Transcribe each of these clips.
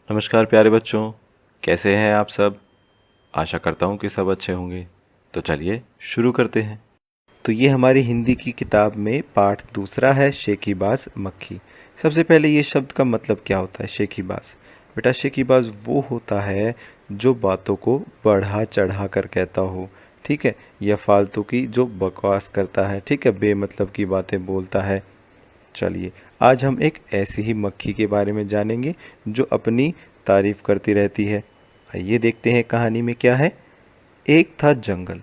नमस्कार प्यारे बच्चों, कैसे हैं आप सब। आशा करता हूँ कि सब अच्छे होंगे। तो चलिए शुरू करते हैं। तो ये हमारी हिंदी की किताब में पाठ दूसरा है, शेखीबाज मक्खी। सबसे पहले ये शब्द का मतलब क्या होता है। शेखीबाज, बेटा शेखीबाज वो होता है जो बातों को बढ़ा चढ़ा कर कहता हो, ठीक है, या फालतू की जो बकवास करता है, ठीक है, बेमतलब की बातें बोलता है। चलिए, आज हम एक ऐसी ही मक्खी के बारे में जानेंगे जो अपनी तारीफ करती रहती है। आइए देखते हैं कहानी में क्या है। एक था जंगल।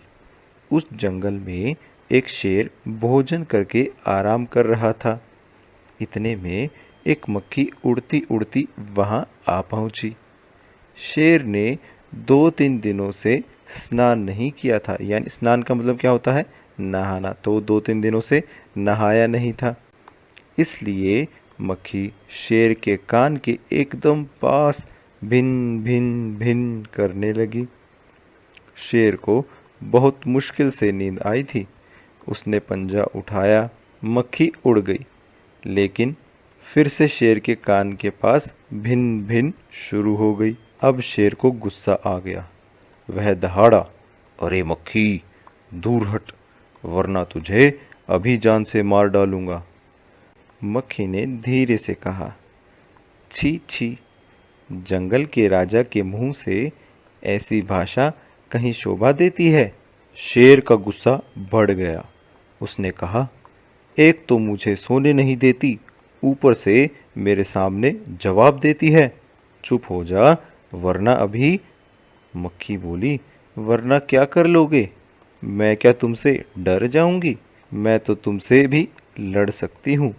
उस जंगल में एक शेर भोजन करके आराम कर रहा था। इतने में एक मक्खी उड़ती उड़ती वहां आ पहुंची। शेर ने 2-3 दिनों से स्नान नहीं किया था, यानी स्नान का मतलब क्या होता है, नहाना। तो 2-3 दिनों से नहाया नहीं था। इसलिए मक्खी शेर के कान के एकदम पास भिन भिन भिन करने लगी। शेर को बहुत मुश्किल से नींद आई थी। उसने पंजा उठाया, मक्खी उड़ गई, लेकिन फिर से शेर के कान के पास भिन भिन शुरू हो गई। अब शेर को गुस्सा आ गया। वह दहाड़ा, अरे मक्खी, दूर हट, वरना तुझे अभी जान से मार डालूंगा। मक्खी ने धीरे से कहा, छी छी, जंगल के राजा के मुंह से ऐसी भाषा कहीं शोभा देती है। शेर का गुस्सा बढ़ गया। उसने कहा, एक तो मुझे सोने नहीं देती, ऊपर से मेरे सामने जवाब देती है। चुप हो जा, वरना अभी। मक्खी बोली, वरना क्या कर लोगे। मैं क्या तुमसे डर जाऊंगी। मैं तो तुमसे भी लड़ सकती हूँ।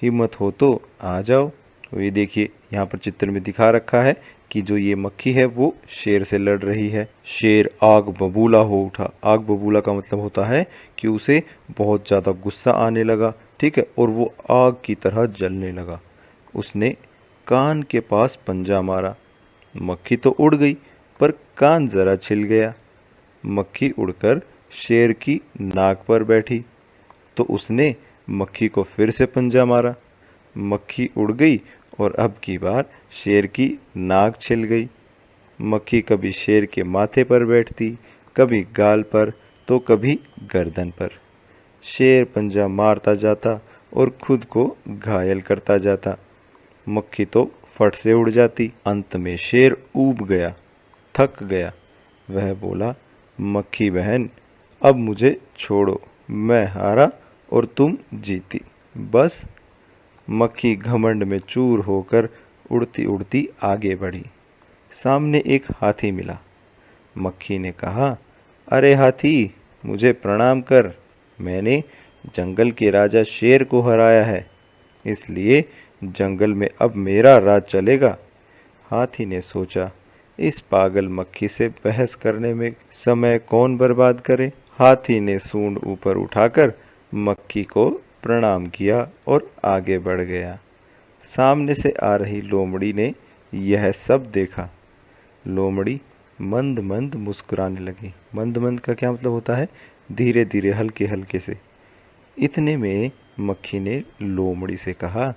हिम्मत हो तो आ जाओ। तो ये देखिए, यहाँ पर चित्र में दिखा रखा है कि जो ये मक्खी है वो शेर से लड़ रही है। शेर आग बबूला हो उठा। आग बबूला का मतलब होता है कि उसे बहुत ज़्यादा गुस्सा आने लगा, ठीक है, और वो आग की तरह जलने लगा। उसने कान के पास पंजा मारा। मक्खी तो उड़ गई, पर कान जरा छिल गया। मक्खी उड़कर शेर की नाक पर बैठी, तो उसने मक्खी को फिर से पंजा मारा। मक्खी उड़ गई और अब की बार शेर की नाक छिल गई। मक्खी कभी शेर के माथे पर बैठती, कभी गाल पर, तो कभी गर्दन पर। शेर पंजा मारता जाता और खुद को घायल करता जाता। मक्खी तो फट से उड़ जाती। अंत में शेर ऊब गया, थक गया। वह बोला, मक्खी बहन, अब मुझे छोड़ो, मैं हारा और तुम जीती। बस। मक्खी घमंड में चूर होकर उड़ती उड़ती आगे बढ़ी। सामने एक हाथी मिला। मक्खी ने कहा, अरे हाथी, मुझे प्रणाम कर। मैंने जंगल के राजा शेर को हराया है, इसलिए जंगल में अब मेरा राज चलेगा। हाथी ने सोचा, इस पागल मक्खी से बहस करने में समय कौन बर्बाद करे। हाथी ने सूंड ऊपर उठाकर मक्खी को प्रणाम किया और आगे बढ़ गया। सामने से आ रही लोमड़ी ने यह सब देखा। लोमड़ी मंद मंद मुस्कुराने लगी। मंद मंद का क्या मतलब होता है, धीरे धीरे, हल्के हल्के से। इतने में मक्खी ने लोमड़ी से कहा,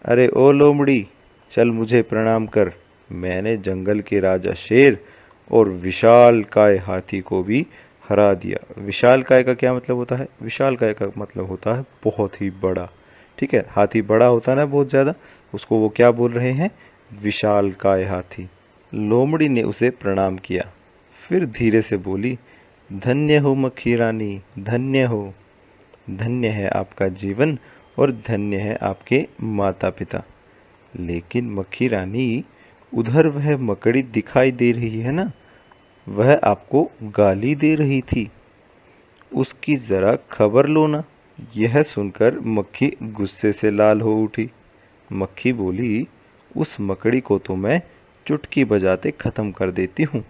अरे ओ लोमड़ी, चल मुझे प्रणाम कर। मैंने जंगल के राजा शेर और विशाल काय हाथी को भी हरा दिया। विशाल काय का क्या मतलब होता है, विशाल काय का मतलब होता है बहुत ही बड़ा, ठीक है। हाथी बड़ा होता है ना बहुत ज़्यादा, उसको वो क्या बोल रहे हैं, विशाल काय हाथी। लोमड़ी ने उसे प्रणाम किया, फिर धीरे से बोली, धन्य हो मक्खी रानी, धन्य हो। धन्य है आपका जीवन और धन्य है आपके माता पिता। लेकिन मक्खी रानी, उधर वह मकड़ी दिखाई दे रही है ना, वह आपको गाली दे रही थी, उसकी ज़रा खबर लो ना। यह सुनकर मक्खी गुस्से से लाल हो उठी। मक्खी बोली, उस मकड़ी को तो मैं चुटकी बजाते ख़त्म कर देती हूँ।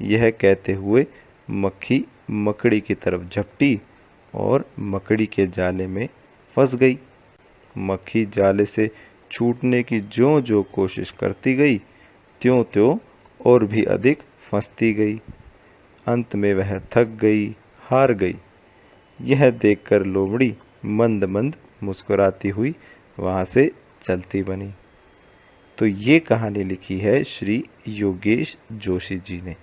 यह कहते हुए मक्खी मकड़ी की तरफ झपटी और मकड़ी के जाले में फंस गई। मक्खी जाले से छूटने की ज्यों ज्यों कोशिश करती गई, त्यों त्यों और भी अधिक फंसती गई। अंत में वह थक गई, हार गई। यह देखकर लोमड़ी मंद मंद मुस्कुराती हुई वहाँ से चलती बनी। तो ये कहानी लिखी है श्री योगेश जोशी जी ने।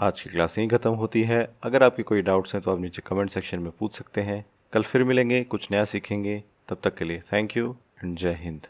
आज की क्लास यहीं ख़त्म होती है। अगर आपके कोई डाउट्स हैं तो आप नीचे कमेंट सेक्शन में पूछ सकते हैं। कल फिर मिलेंगे, कुछ नया सीखेंगे। तब तक के लिए थैंक यू एंड जय हिंद।